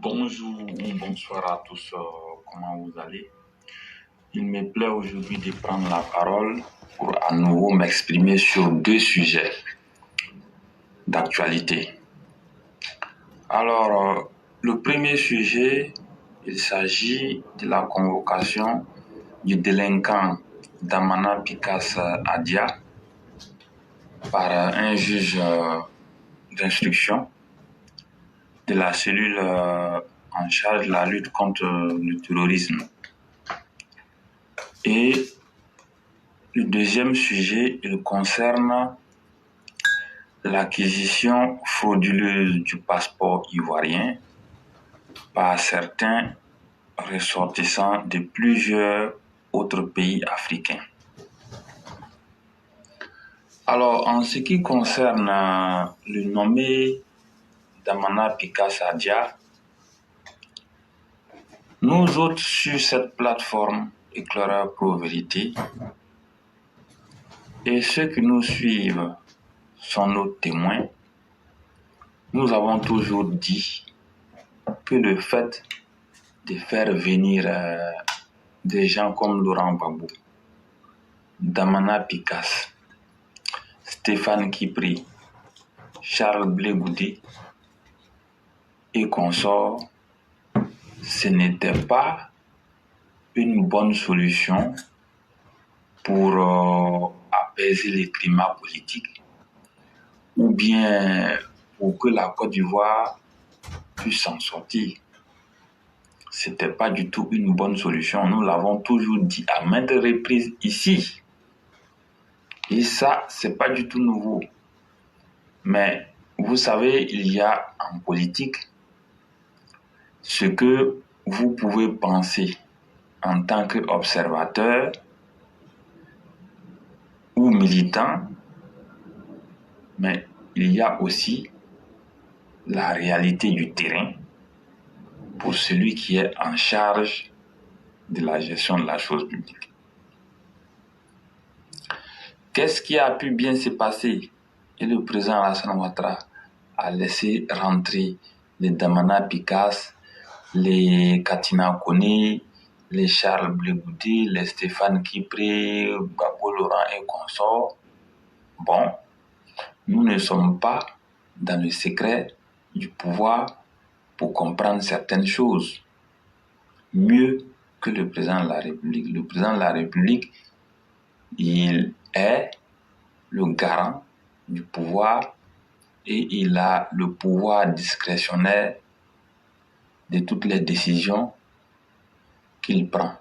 Bonjour ou bonsoir à tous, comment vous allez? Il me plaît aujourd'hui de prendre la parole pour à nouveau m'exprimer sur deux sujets d'actualité. Alors, le premier sujet, il s'agit de la convocation du délinquant Damana Pikas Adia par un juge d'instruction de la cellule en charge de la lutte contre le terrorisme. Et le deuxième sujet, il concerne l'acquisition frauduleuse du passeport ivoirien par certains ressortissants de plusieurs autres pays africains. Alors, en ce qui concerne le nommé Damana Pikas Adia, nous autres sur cette plateforme Éclaireur Pro Vérité et ceux qui nous suivent sont nos témoins, nous avons toujours dit que le fait de faire venir des gens comme Laurent Gbagbo, Damana Pikas, Stéphane Kipri, Charles Blé Goudé et consorts, ce n'était pas une bonne solution pour apaiser les climats politiques ou bien pour que la Côte d'Ivoire puisse s'en sortir. C'était pas du tout une bonne solution. Nous l'avons toujours dit à maintes reprises ici. Et ça, c'est pas du tout nouveau. Mais vous savez, il y a en politique ce que vous pouvez penser en tant qu'observateur ou militant, mais il y a aussi la réalité du terrain pour celui qui est en charge de la gestion de la chose publique. Qu'est-ce qui a pu bien se passer? Et le président Alassane Ouattara a laissé rentrer les Damana Pikas, les Katina Koné, les Charles Blé Goudé, les Stéphane Kipré, Gbagbo Laurent et consorts. Bon, nous ne sommes pas dans le secret du pouvoir pour comprendre certaines choses mieux que le président de la République. Le président de la République, il est le garant du pouvoir et il a le pouvoir discrétionnaire de toutes les décisions qu'il prend.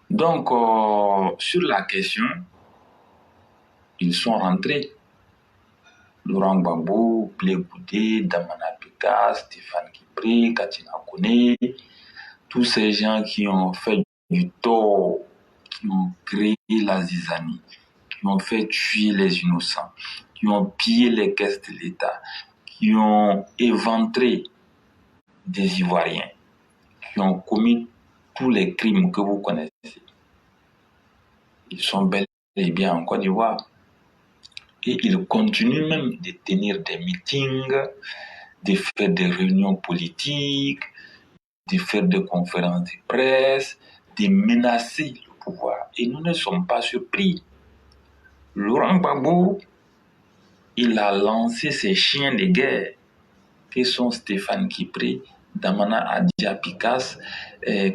Donc, sur la question, ils sont rentrés. Laurent Gbagbo, Blé Goudé, Damana Pikas, Stéphane Kipri, Katina Koné, tous ces gens qui ont fait du tort, qui ont créé la zizanie, qui ont fait tuer les innocents, qui ont pillé les caisses de l'État, qui ont éventré des Ivoiriens, qui ont commis tous les crimes que vous connaissez. Ils sont bel et bien en Côte d'Ivoire. Et ils continuent même de tenir des meetings, de faire des réunions politiques, de faire des conférences de presse, de menacer le pouvoir. Et nous ne sommes pas surpris. Laurent Gbagbo, il a lancé ses chiens de guerre, qui sont Stéphane Kipri, Damana Adia Pikas,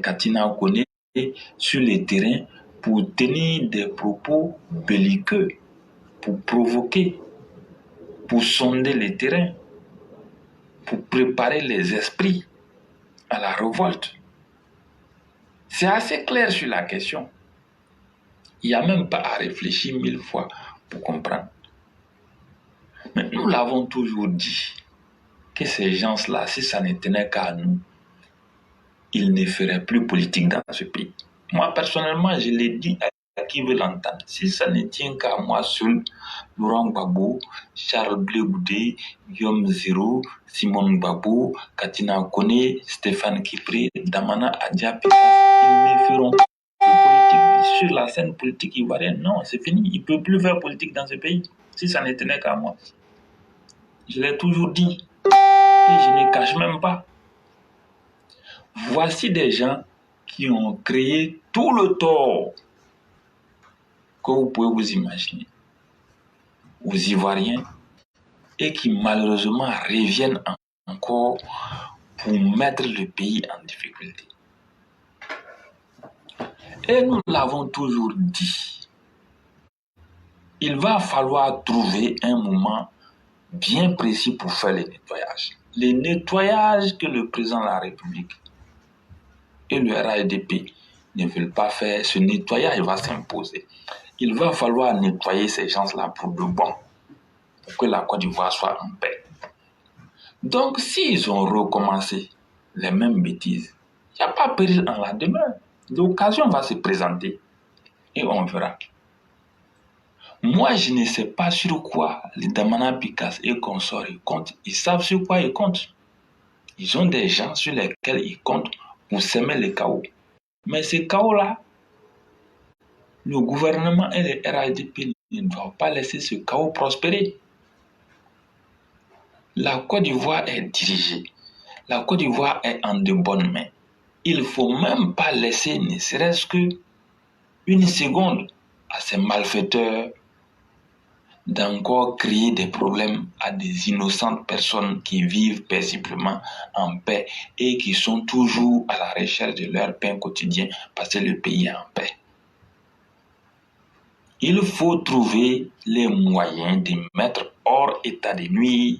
Katina Koné, sur les terrains pour tenir des propos belliqueux, pour provoquer, pour sonder les terrains, pour préparer les esprits à la révolte. C'est assez clair sur la question. Il n'y a même pas à réfléchir 1000 fois pour comprendre. Mais nous l'avons toujours dit, que ces gens-là, si ça ne tenait qu'à nous, ils ne feraient plus politique dans ce pays. Moi, personnellement, je l'ai dit à qui veut l'entendre. Si ça ne tient qu'à moi seul, Laurent Gbagbo, Charles Blé Goudé, Guillaume Zéro, Simon Gbagbo, Katina Koné, Stéphane Kipri, Damana Adia Pikas, ils ne feront plus politique sur la scène politique ivoirienne. Non, c'est fini. Ils ne peuvent plus faire politique dans ce pays. Si ça ne tenait qu'à moi. Je l'ai toujours dit. je ne cache même pas. Voici des gens qui ont créé tout le tort que vous pouvez vous imaginer aux Ivoiriens et qui malheureusement reviennent encore pour mettre le pays en difficulté. Et nous l'avons toujours dit, il va falloir trouver un moment bien précis pour faire les nettoyages. Les nettoyages que le président de la République et le RADP ne veulent pas faire, ce nettoyage va s'imposer. Il va falloir nettoyer ces gens-là pour de bon, pour que la Côte d'Ivoire soit en paix. Donc, s'ils ont recommencé les mêmes bêtises, il n'y a pas péril en la demeure. L'occasion va se présenter et on verra. Moi, je ne sais pas sur quoi les Damana Picasse et consorts ils comptent. Ils savent sur quoi ils comptent. Ils ont des gens sur lesquels ils comptent pour semer le chaos. Mais ce chaos-là, le gouvernement et les RADP ne doivent pas laisser ce chaos prospérer. La Côte d'Ivoire est dirigée. La Côte d'Ivoire est en de bonnes mains. Il ne faut même pas laisser ne serait-ce qu'une seconde à ces malfaiteurs d'encore créer des problèmes à des innocentes personnes qui vivent paisiblement en paix et qui sont toujours à la recherche de leur pain quotidien parce que le pays est en paix. Il faut trouver les moyens de mettre hors état de nuire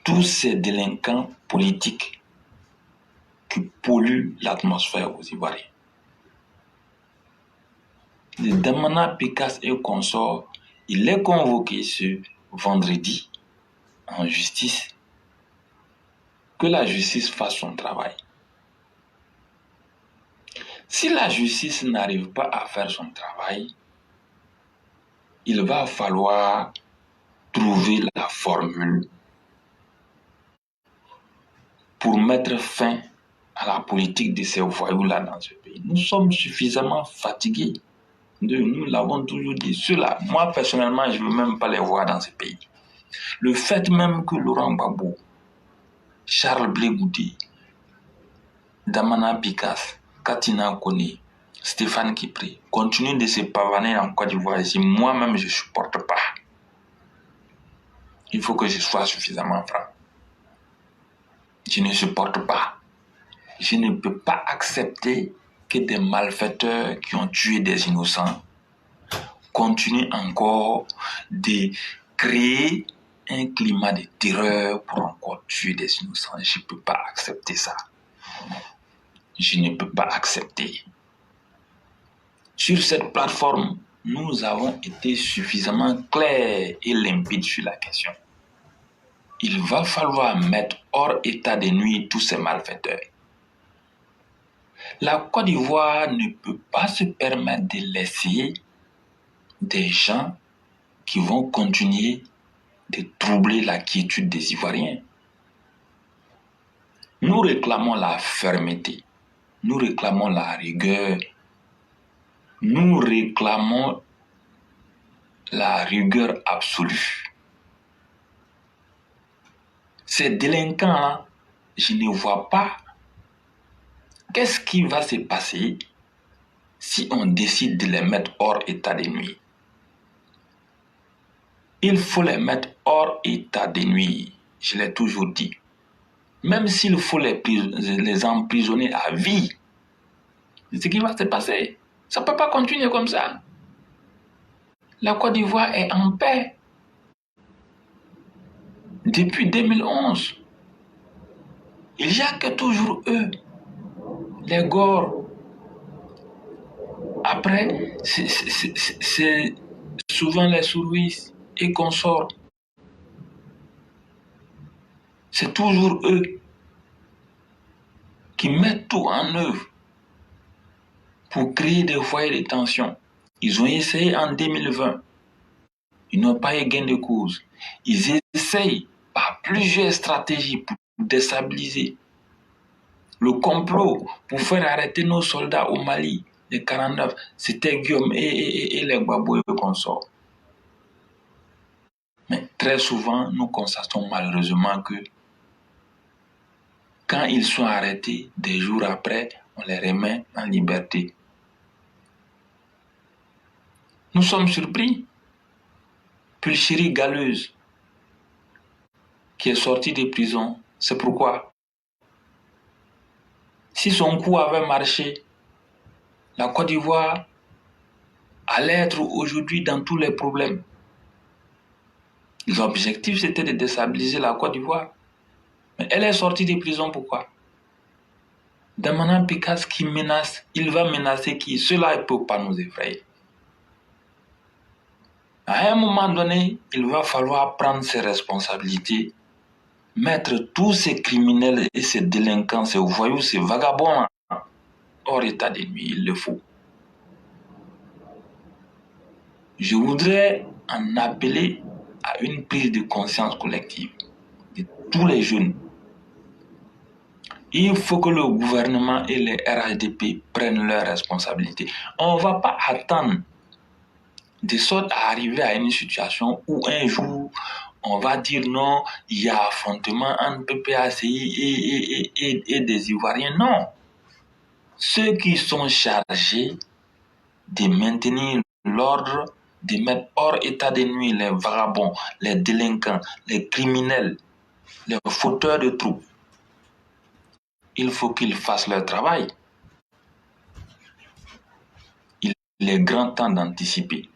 tous ces délinquants politiques qui polluent l'atmosphère aux Ivoiriens. Le Damana Picasse et consorts, il est convoqué ce vendredi en justice. Que la justice fasse son travail. Si la justice n'arrive pas à faire son travail, il va falloir trouver la formule pour mettre fin à la politique de ces voyous-là dans ce pays. Nous sommes suffisamment fatigués. Nous l'avons toujours dit. Ceux-là, moi personnellement, je ne veux même pas les voir dans ce pays. Le fait même que Laurent Gbagbo, Charles Blé Goudé, Damana Picasse, Katina Kone, Stéphane Kipré continuent de se pavaner en Côte d'Ivoire ici, moi-même je ne supporte pas. Il faut que je sois suffisamment franc. Je ne supporte pas. Je ne peux pas accepter que des malfaiteurs qui ont tué des innocents continuent encore de créer un climat de terreur pour encore tuer des innocents. Je ne peux pas accepter ça. Je ne peux pas accepter. Sur cette plateforme, nous avons été suffisamment clairs et limpides sur la question. Il va falloir mettre hors état de nuire tous ces malfaiteurs. La Côte d'Ivoire ne peut pas se permettre de laisser des gens qui vont continuer de troubler la quiétude des Ivoiriens. Nous réclamons la fermeté, nous réclamons la rigueur, nous réclamons la rigueur absolue. Ces délinquants-là, je ne vois pas qu'est-ce qui va se passer si on décide de les mettre hors état de nuire. Il faut les mettre hors état de nuire, je l'ai toujours dit. Même s'il faut les emprisonner à vie, c'est ce qui va se passer. Ça ne peut pas continuer comme ça. La Côte d'Ivoire est en paix depuis 2011. Il n'y a que toujours eux, les Gors. Après, c'est souvent les Souris et consorts. C'est toujours eux qui mettent tout en œuvre pour créer des foyers de tension. Ils ont essayé en 2020. Ils n'ont pas eu gain de cause. Ils essayent par plusieurs stratégies pour déstabiliser. Le complot pour faire arrêter nos soldats au Mali, les 49, c'était Guillaume et les Gbagbo et consorts. Mais très souvent, nous constatons malheureusement que quand ils sont arrêtés, des jours après, on les remet en liberté. Nous sommes surpris. Pulchérie Galeuse, qui est sorti de prison, c'est pourquoi. Si son coup avait marché, la Côte d'Ivoire allait être aujourd'hui dans tous les problèmes. L'objectif, c'était de déstabiliser la Côte d'Ivoire. Mais elle est sortie de prison, pourquoi? Damana Picasse qui menace, il va menacer qui? Cela ne peut pas nous effrayer. À un moment donné, il va falloir prendre ses responsabilités, mettre tous ces criminels et ces délinquants, ces voyous, ces vagabonds hors état de nuit, il le faut. Je voudrais en appeler à une prise de conscience collective de tous les jeunes. Il faut que le gouvernement et les RHDP prennent leurs responsabilités. On ne va pas attendre de sorte à arriver à une situation où un jour, on va dire non, il y a affrontement entre PPACI et des Ivoiriens. Non. Ceux qui sont chargés de maintenir l'ordre, de mettre hors état de nuit les vagabonds, les délinquants, les criminels, les fauteurs de troubles, il faut qu'ils fassent leur travail. Il est grand temps d'anticiper.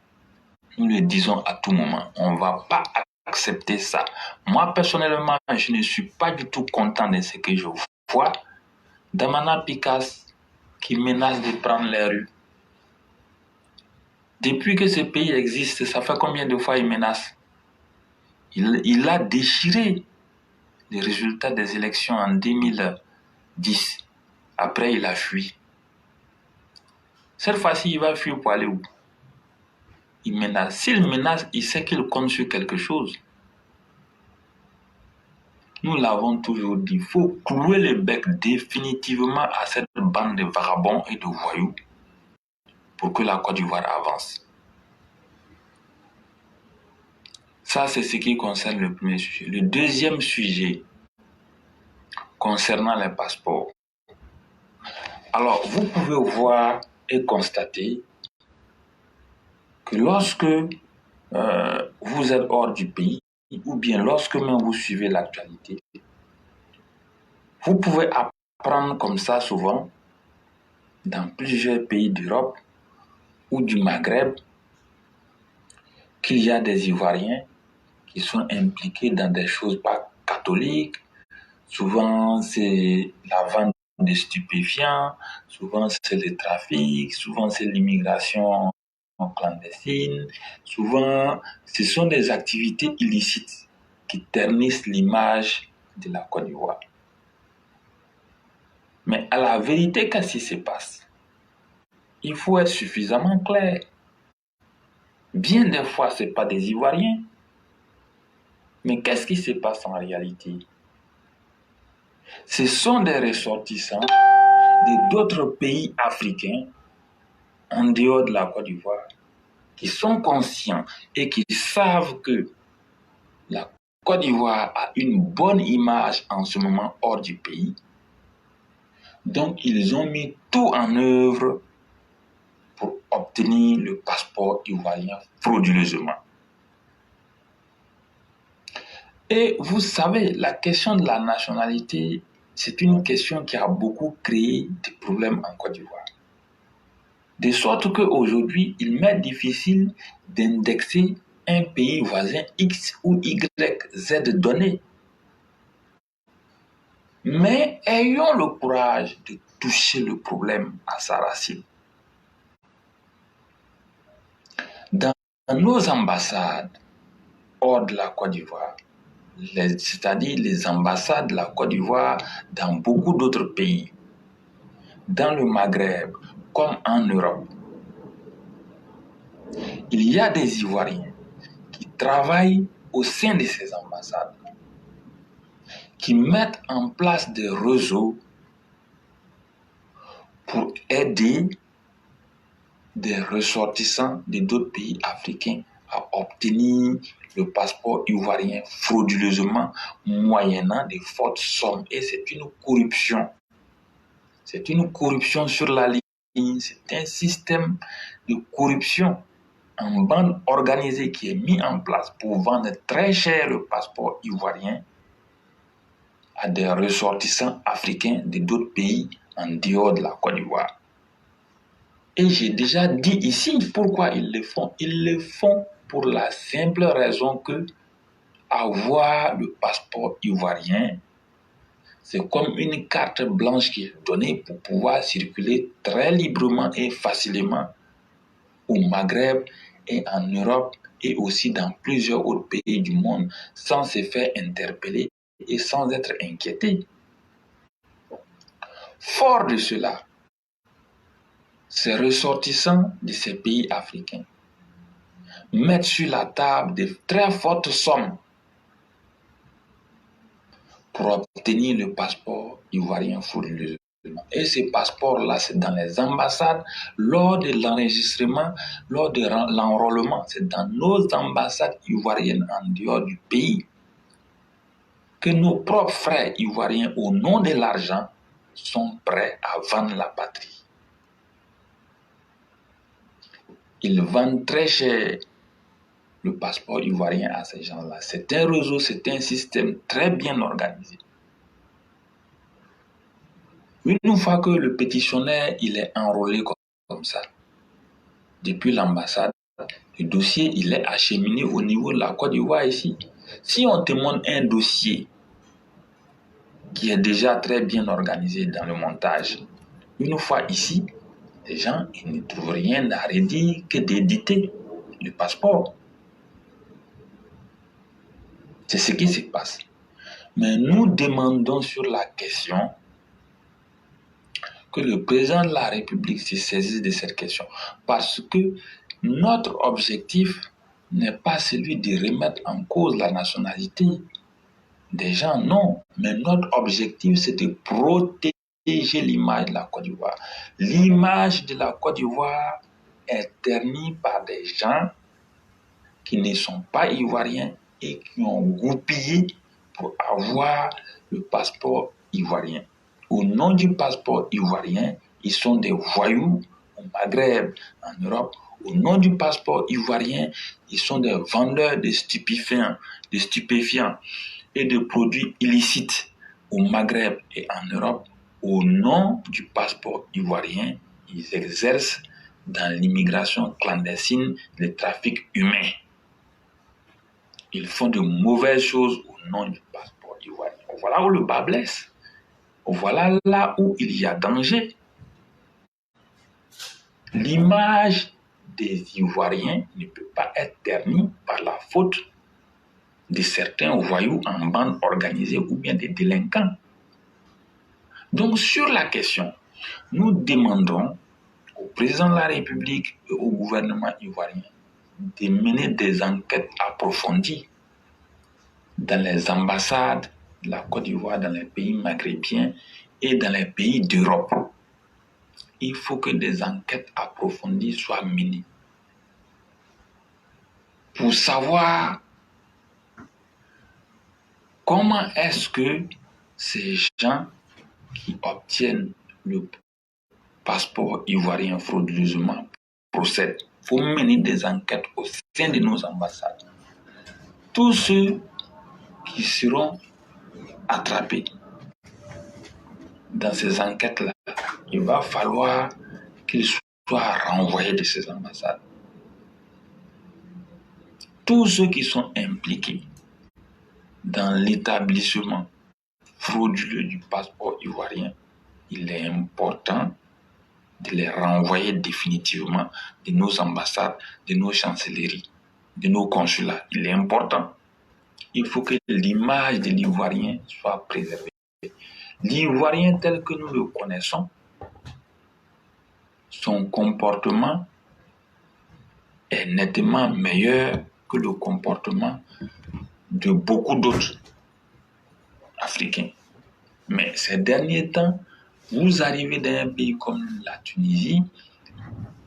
Nous le disons à tout moment. On ne va pas accepter ça. Moi, personnellement, je ne suis pas du tout content de ce que je vois. Damana Picasse qui menace de prendre les rues. Depuis que ce pays existe, ça fait combien de fois il menace? Il a déchiré les résultats des élections en 2010. Après, il a fui. Cette fois-ci, il va fuir pour aller où? Il menace. S'il menace, il sait qu'il compte sur quelque chose. Nous l'avons toujours dit, il faut clouer le bec définitivement à cette bande de vagabonds et de voyous pour que la Côte d'Ivoire avance. Ça, c'est ce qui concerne le premier sujet. Le deuxième sujet, concernant les passeports. Alors, vous pouvez voir et constater que lorsque vous êtes hors du pays, ou bien lorsque même vous suivez l'actualité, vous pouvez apprendre comme ça souvent, dans plusieurs pays d'Europe ou du Maghreb, qu'il y a des Ivoiriens qui sont impliqués dans des choses pas catholiques. Souvent, c'est la vente de stupéfiants, souvent c'est le trafic, souvent c'est l'immigration clandestine, souvent ce sont des activités illicites qui ternissent l'image de la Côte d'Ivoire. Mais à la vérité, qu'est-ce qui se passe? Il faut être suffisamment clair. Bien des fois, ce n'est pas des Ivoiriens. Mais qu'est-ce qui se passe en réalité? Ce sont des ressortissants d'autres pays africains en dehors de la Côte d'Ivoire qui sont conscients et qui savent que la Côte d'Ivoire a une bonne image en ce moment hors du pays. Donc, ils ont mis tout en œuvre pour obtenir le passeport ivoirien frauduleusement. Et vous savez, la question de la nationalité, c'est une question qui a beaucoup créé des problèmes en Côte d'Ivoire. De sorte qu'aujourd'hui, il m'est difficile d'indexer un pays voisin X ou Y, Z donné. Mais ayons le courage de toucher le problème à sa racine. Dans nos ambassades hors de la Côte d'Ivoire, c'est-à-dire les ambassades de la Côte d'Ivoire dans beaucoup d'autres pays, dans le Maghreb comme en Europe, il y a des Ivoiriens qui travaillent au sein de ces ambassades, qui mettent en place des réseaux pour aider des ressortissants de d'autres pays africains à obtenir le passeport ivoirien frauduleusement moyennant de fortes sommes. Et c'est une corruption. C'est une corruption sur la ligne. C'est un système de corruption en bande organisée qui est mis en place pour vendre très cher le passeport ivoirien à des ressortissants africains de d'autres pays en dehors de la Côte d'Ivoire. Et j'ai déjà dit ici pourquoi ils le font. Ils le font pour la simple raison que avoir le passeport ivoirien, c'est comme une carte blanche qui est donnée pour pouvoir circuler très librement et facilement au Maghreb et en Europe et aussi dans plusieurs autres pays du monde sans se faire interpeller et sans être inquiété. Fort de cela, ces ressortissants de ces pays africains mettent sur la table de très fortes sommes pour obtenir le passeport ivoirien frauduleusement. Et ces passeports-là, c'est dans les ambassades, lors de l'enregistrement, lors de l'enrôlement, c'est dans nos ambassades ivoiriennes en dehors du pays que nos propres frères ivoiriens, au nom de l'argent, sont prêts à vendre la patrie. Ils vendent très cher le passeport ivoirien à ces gens-là. C'est un réseau, c'est un système très bien organisé. Une fois que le pétitionnaire il est enrôlé comme ça, depuis l'ambassade, le dossier il est acheminé au niveau de la Côte d'Ivoire ici. Si on te montre un dossier qui est déjà très bien organisé dans le montage, une fois ici, les gens ils ne trouvent rien à redire que d'éditer le passeport. C'est ce qui se passe. Mais nous demandons sur la question que le président de la République se saisisse de cette question. Parce que notre objectif n'est pas celui de remettre en cause la nationalité des gens, non. Mais notre objectif, c'est de protéger l'image de la Côte d'Ivoire. L'image de la Côte d'Ivoire est ternie par des gens qui ne sont pas ivoiriens et qui ont goupillé pour avoir le passeport ivoirien. Au nom du passeport ivoirien, ils sont des voyous au Maghreb, en Europe. Au nom du passeport ivoirien, ils sont des vendeurs de stupéfiants et de produits illicites au Maghreb et en Europe. Au nom du passeport ivoirien, ils exercent dans l'immigration clandestine le trafic humain. Ils font de mauvaises choses au nom du passeport ivoirien. Voilà où le bas blesse. Voilà là où il y a danger. L'image des Ivoiriens ne peut pas être ternie par la faute de certains voyous en bande organisée ou bien des délinquants. Donc sur la question, nous demandons au président de la République et au gouvernement ivoirien de mener des enquêtes approfondies dans les ambassades de la Côte d'Ivoire, dans les pays maghrébiens et dans les pays d'Europe. Il faut que des enquêtes approfondies soient menées pour savoir comment est-ce que ces gens qui obtiennent le passeport ivoirien frauduleusement procèdent. Il faut mener des enquêtes au sein de nos ambassades. Tous ceux qui seront attrapés dans ces enquêtes-là, il va falloir qu'ils soient renvoyés de ces ambassades. Tous ceux qui sont impliqués dans l'établissement frauduleux du passeport ivoirien, il est important de les renvoyer définitivement de nos ambassades, de nos chancelleries, de nos consulats. Il est important. Il faut que l'image de l'Ivoirien soit préservée. L'Ivoirien tel que nous le connaissons, son comportement est nettement meilleur que le comportement de beaucoup d'autres Africains. Mais ces derniers temps, vous arrivez dans un pays comme la Tunisie,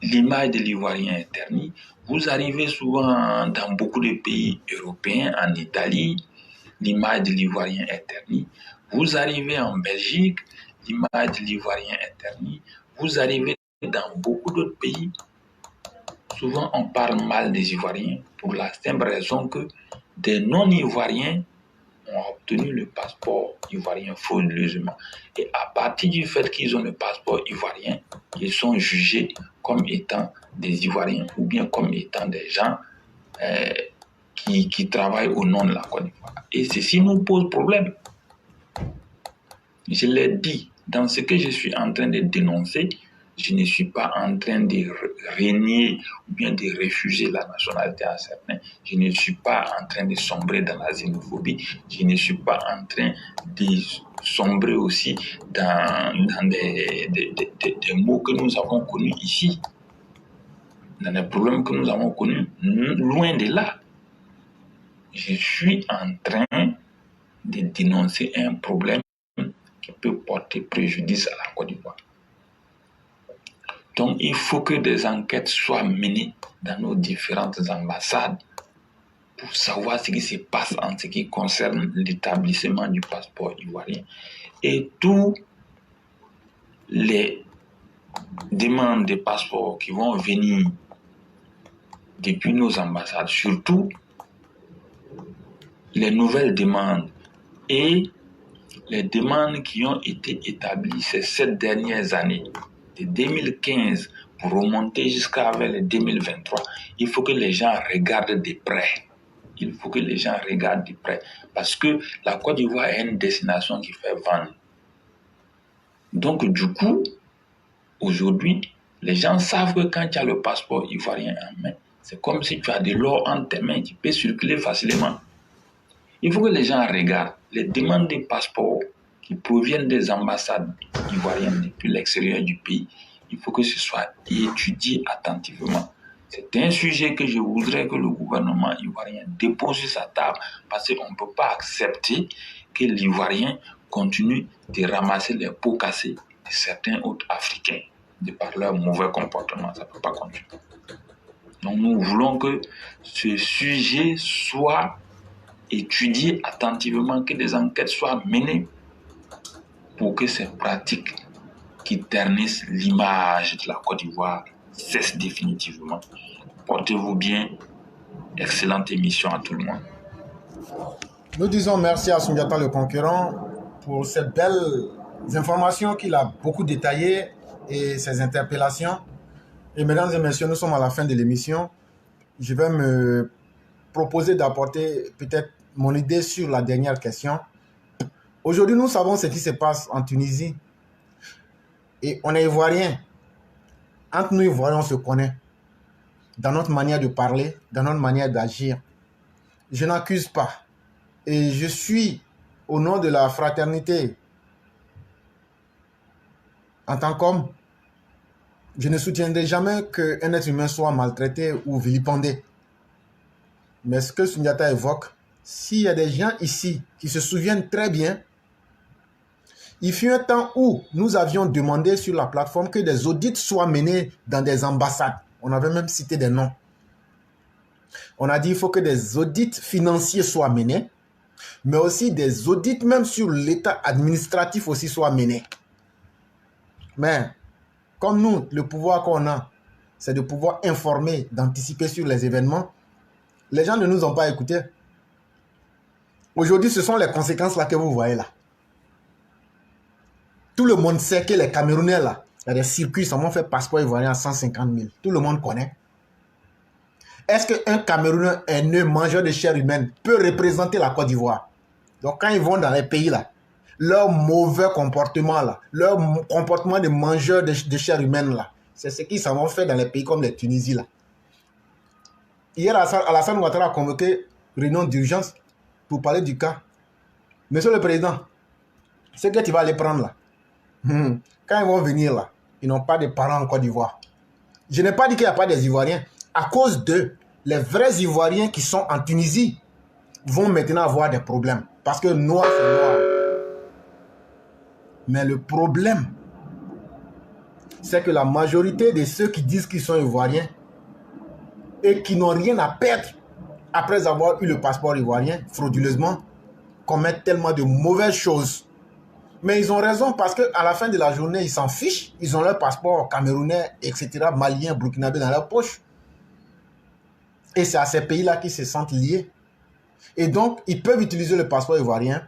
l'image de l'Ivoirien est ternie. Vous arrivez souvent dans beaucoup de pays européens, en Italie, l'image de l'Ivoirien est ternie. Vous arrivez en Belgique, l'image de l'Ivoirien est ternie. Vous arrivez dans beaucoup d'autres pays. Souvent, on parle mal des Ivoiriens pour la simple raison que des non-Ivoiriens ont obtenu le passeport ivoirien frauduleusement. Et à partir du fait qu'ils ont le passeport ivoirien, ils sont jugés comme étant des Ivoiriens ou bien comme étant des gens qui travaillent au nom de la Côte d'Ivoire. Et ceci nous pose problème. Je l'ai dit, dans ce que je suis en train de dénoncer, je ne suis pas en train de régner ou bien de refuser la nationalité à certains. Je ne suis pas en train de sombrer dans la xénophobie. Je ne suis pas en train de sombrer aussi dans des mots que nous avons connus ici, dans des problèmes que nous avons connus. Loin de là. Je suis en train de dénoncer un problème qui peut porter préjudice à la Côte d'Ivoire. Donc, il faut que des enquêtes soient menées dans nos différentes ambassades pour savoir ce qui se passe en ce qui concerne l'établissement du passeport ivoirien. Et tous les demandes de passeport qui vont venir depuis nos ambassades, surtout les nouvelles demandes et les demandes qui ont été établies ces 7 dernières années, de 2015 pour remonter jusqu'à les 2023, il faut que les gens regardent de près. Il faut que les gens regardent de près. Parce que la Côte d'Ivoire est une destination qui fait vendre. Donc, du coup, aujourd'hui, les gens savent que quand tu as le passeport ivoirien en main, c'est comme si tu as de l'or entre tes mains, tu peux circuler facilement. Il faut que les gens regardent les demandes de passeport qui proviennent des ambassades ivoiriennes depuis l'extérieur du pays. Il faut que ce soit étudié attentivement. C'est un sujet que je voudrais que le gouvernement ivoirien dépose sur sa table parce qu'on ne peut pas accepter que l'Ivoirien continue de ramasser les pots cassés de certains autres Africains de par leur mauvais comportement. Ça ne peut pas continuer. Donc nous voulons que ce sujet soit étudié attentivement, que des enquêtes soient menées pour que ces pratiques qui ternissent l'image de la Côte d'Ivoire cessent définitivement. Portez-vous bien. Excellente émission à tout le monde. Nous disons merci à Soundiata le Conquérant pour ces belles informations qu'il a beaucoup détaillées et ses interpellations. Et mesdames et messieurs, nous sommes à la fin de l'émission. Je vais me proposer d'apporter peut-être mon idée sur la dernière question. Aujourd'hui, nous savons ce qui se passe en Tunisie. Et on est ivoiriens. Entre nous, Ivoiriens, on se connaît. Dans notre manière de parler, dans notre manière d'agir. Je n'accuse pas. Et je suis, au nom de la fraternité, en tant qu'homme, je ne soutiendrai jamais qu'un être humain soit maltraité ou vilipendé. Mais ce que Soundiata évoque, s'il y a des gens ici qui se souviennent très bien, il fut un temps où nous avions demandé sur la plateforme que des audits soient menés dans des ambassades. On avait même cité des noms. On a dit qu'il faut que des audits financiers soient menés, mais aussi des audits même sur l'état administratif aussi soient menés. Mais comme nous, le pouvoir qu'on a, c'est de pouvoir informer, d'anticiper sur les événements, les gens ne nous ont pas écoutés. Aujourd'hui, ce sont les conséquences là que vous voyez là. Tout le monde sait que les Camerounais là, il y a des circuits, ça m'a fait passeport ivoirien à 150 000. Tout le monde connaît. Est-ce qu'un Camerounais haineux, mangeur de chair humaine, peut représenter la Côte d'Ivoire? Donc quand ils vont dans les pays là, leur mauvais comportement là, leur comportement de mangeur de chair humaine là, c'est ce qu'ils s'en vont faire dans les pays comme les Tunisie là. Hier, Alassane Ouattara a convoqué réunion d'urgence pour parler du cas. Monsieur le Président, ce que tu vas aller prendre là, quand ils vont venir là, ils n'ont pas de parents en Côte d'Ivoire. Je n'ai pas dit qu'il n'y a pas des Ivoiriens. À cause d'eux, les vrais Ivoiriens qui sont en Tunisie vont maintenant avoir des problèmes. Parce que noir, c'est noir. Mais le problème, c'est que la majorité de ceux qui disent qu'ils sont ivoiriens et qui n'ont rien à perdre après avoir eu le passeport ivoirien frauduleusement, commettent tellement de mauvaises choses. Mais ils ont raison parce qu'à la fin de la journée, ils s'en fichent. Ils ont leur passeport camerounais, etc., malien, burkinabé dans leur poche. Et c'est à ces pays-là qu'ils se sentent liés. Et donc, ils peuvent utiliser le passeport ivoirien,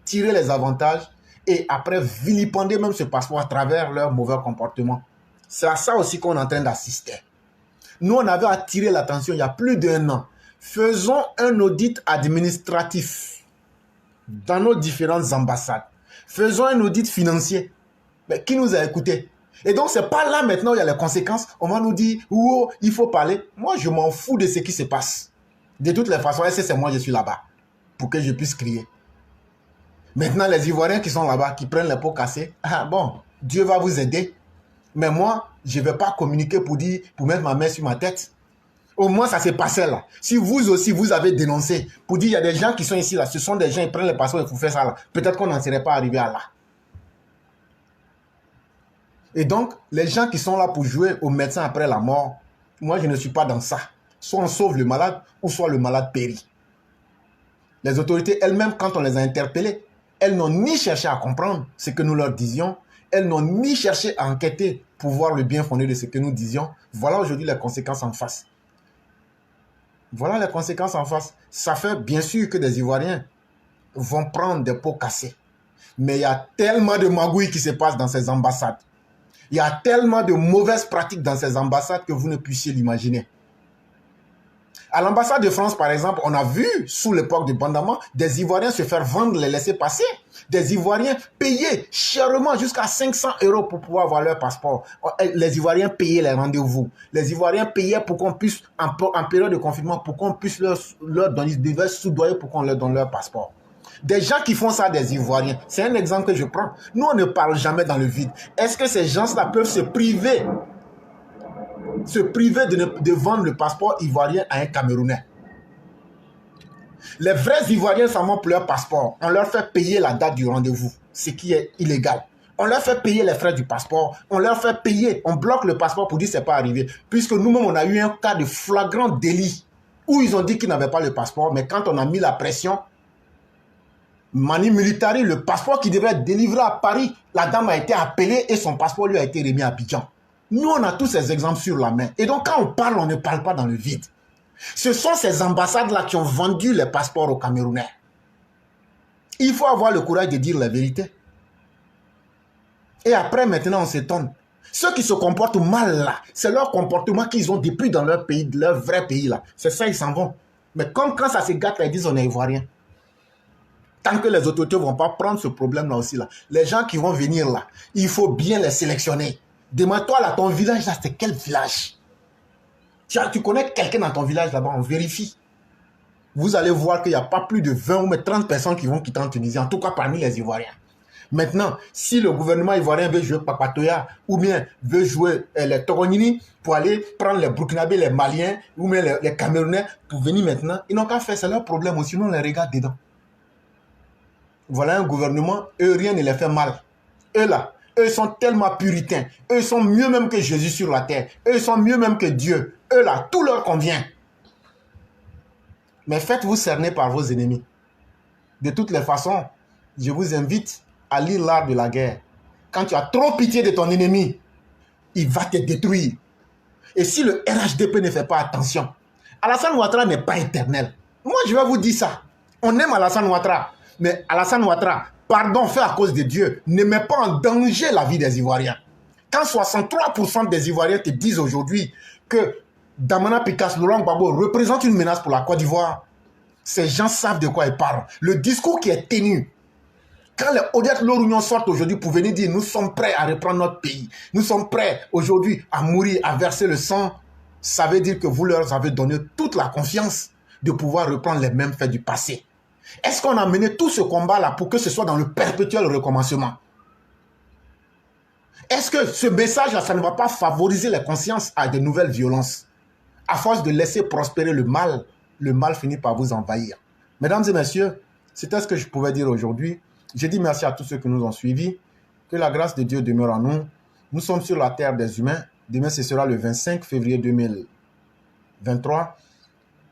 tirer les avantages et après vilipender même ce passeport à travers leur mauvais comportement. C'est à ça aussi qu'on est en train d'assister. Nous, on avait attiré l'attention il y a plus d'1 an. Faisons un audit administratif dans nos différentes ambassades. Faisons un audit financier. Mais qui nous a écoutés? Et donc, c'est pas là maintenant où il y a les conséquences. On va nous dire, oh, il faut parler. Moi, je m'en fous de ce qui se passe. De toutes les façons, c'est moi, je suis là-bas pour que je puisse crier. Maintenant, les Ivoiriens qui sont là-bas, qui prennent les pots cassés, ah bon, Dieu va vous aider. Mais moi, je ne vais pas communiquer pour dire, pour mettre ma main sur ma tête. Au moins, ça s'est passé là. Si vous aussi, vous avez dénoncé pour dire, il y a des gens qui sont ici là, ce sont des gens, ils prennent les passeports pour faire ça là. Peut-être qu'on n'en serait pas arrivé à là. Et donc, les gens qui sont là pour jouer au médecin après la mort, moi, je ne suis pas dans ça. Soit on sauve le malade, ou soit le malade périt. Les autorités elles-mêmes, quand on les a interpellées, elles n'ont ni cherché à comprendre ce que nous leur disions, elles n'ont ni cherché à enquêter pour voir le bien fondé de ce que nous disions. Voilà aujourd'hui les conséquences en face. Voilà les conséquences en face. Ça fait bien sûr que des Ivoiriens vont prendre des pots cassés. Mais il y a tellement de magouilles qui se passent dans ces ambassades. Il y a tellement de mauvaises pratiques dans ces ambassades que vous ne puissiez l'imaginer. À l'ambassade de France, par exemple, on a vu, sous l'époque de Bandama, des Ivoiriens se faire vendre les laissez-passer. Des Ivoiriens payer chèrement jusqu'à 500 € pour pouvoir avoir leur passeport. Les Ivoiriens payaient les rendez-vous. Les Ivoiriens payaient pour qu'on puisse, en période de confinement, pour qu'on puisse leur donner, ils devaient soudoyer pour qu'on leur donne leur passeport. Des gens qui font ça, des Ivoiriens, c'est un exemple que je prends. Nous, on ne parle jamais dans le vide. Est-ce que ces gens-là peuvent se priver de vendre le passeport ivoirien à un Camerounais? Les vrais Ivoiriens s'en vont pour leur passeport. On leur fait payer la date du rendez-vous, ce qui est illégal. On leur fait payer les frais du passeport. On leur fait payer. On bloque le passeport pour dire que ce n'est pas arrivé. Puisque nous-mêmes, on a eu un cas de flagrant délit où ils ont dit qu'ils n'avaient pas le passeport. Mais quand on a mis la pression, Mani Militari, le passeport qui devait être délivré à Paris, la dame a été appelée et son passeport lui a été remis à Abidjan. Nous, on a tous ces exemples sur la main. Et donc, quand on parle, on ne parle pas dans le vide. Ce sont ces ambassades-là qui ont vendu les passeports aux Camerounais. Il faut avoir le courage de dire la vérité. Et après, maintenant, on s'étonne. Ceux qui se comportent mal, là, c'est leur comportement qu'ils ont depuis dans leur pays, leur vrai pays, là. C'est ça, ils s'en vont. Mais comme quand ça se gâte, ils disent on est ivoirien. Tant que les autorités ne vont pas prendre ce problème-là aussi, là, les gens qui vont venir là, il faut bien les sélectionner. Demande-toi là, ton village là, c'est quel village? Tu connais quelqu'un dans ton village là-bas, on vérifie. Vous allez voir qu'il n'y a pas plus de 20 ou 30 personnes qui vont quitter en Tunisie, en tout cas parmi les Ivoiriens. Maintenant, si le gouvernement ivoirien veut jouer Papatoya ou bien veut jouer les Togonini pour aller prendre les Burkinabés, les Maliens ou bien les Camerounais pour venir maintenant, ils n'ont qu'à faire, c'est leur problème aussi, sinon on les regarde dedans. Voilà un gouvernement, eux, rien ne les fait mal. Eux là, eux sont tellement puritains. Eux sont mieux même que Jésus sur la terre. Eux sont mieux même que Dieu. Eux là, tout leur convient. Mais faites-vous cerner par vos ennemis. De toutes les façons, je vous invite à lire l'art de la guerre. Quand tu as trop pitié de ton ennemi, il va te détruire. Et si le RHDP ne fait pas attention, Alassane Ouattara n'est pas éternel. Moi, je vais vous dire ça. On aime Alassane Ouattara. Mais Alassane Ouattara, pardon fait à cause de Dieu, ne met pas en danger la vie des Ivoiriens. Quand 63% des Ivoiriens te disent aujourd'hui que Damana Picasso, Laurent Gbagbo représente une menace pour la Côte d'Ivoire, ces gens savent de quoi ils parlent. Le discours qui est tenu, quand les Odiat Lorugnon sortent aujourd'hui pour venir dire nous sommes prêts à reprendre notre pays, nous sommes prêts aujourd'hui à mourir, à verser le sang, ça veut dire que vous leur avez donné toute la confiance de pouvoir reprendre les mêmes faits du passé. Est-ce qu'on a mené tout ce combat-là pour que ce soit dans le perpétuel recommencement? Est-ce que ce message-là, ça ne va pas favoriser les consciences à de nouvelles violences? À force de laisser prospérer le mal finit par vous envahir. Mesdames et messieurs, c'était ce que je pouvais dire aujourd'hui. Je dis merci à tous ceux qui nous ont suivis. Que la grâce de Dieu demeure en nous. Nous sommes sur la terre des humains. Demain, ce sera le 25 février 2023.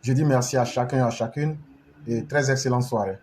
Je dis merci à chacun et à chacune et très excellente soirée.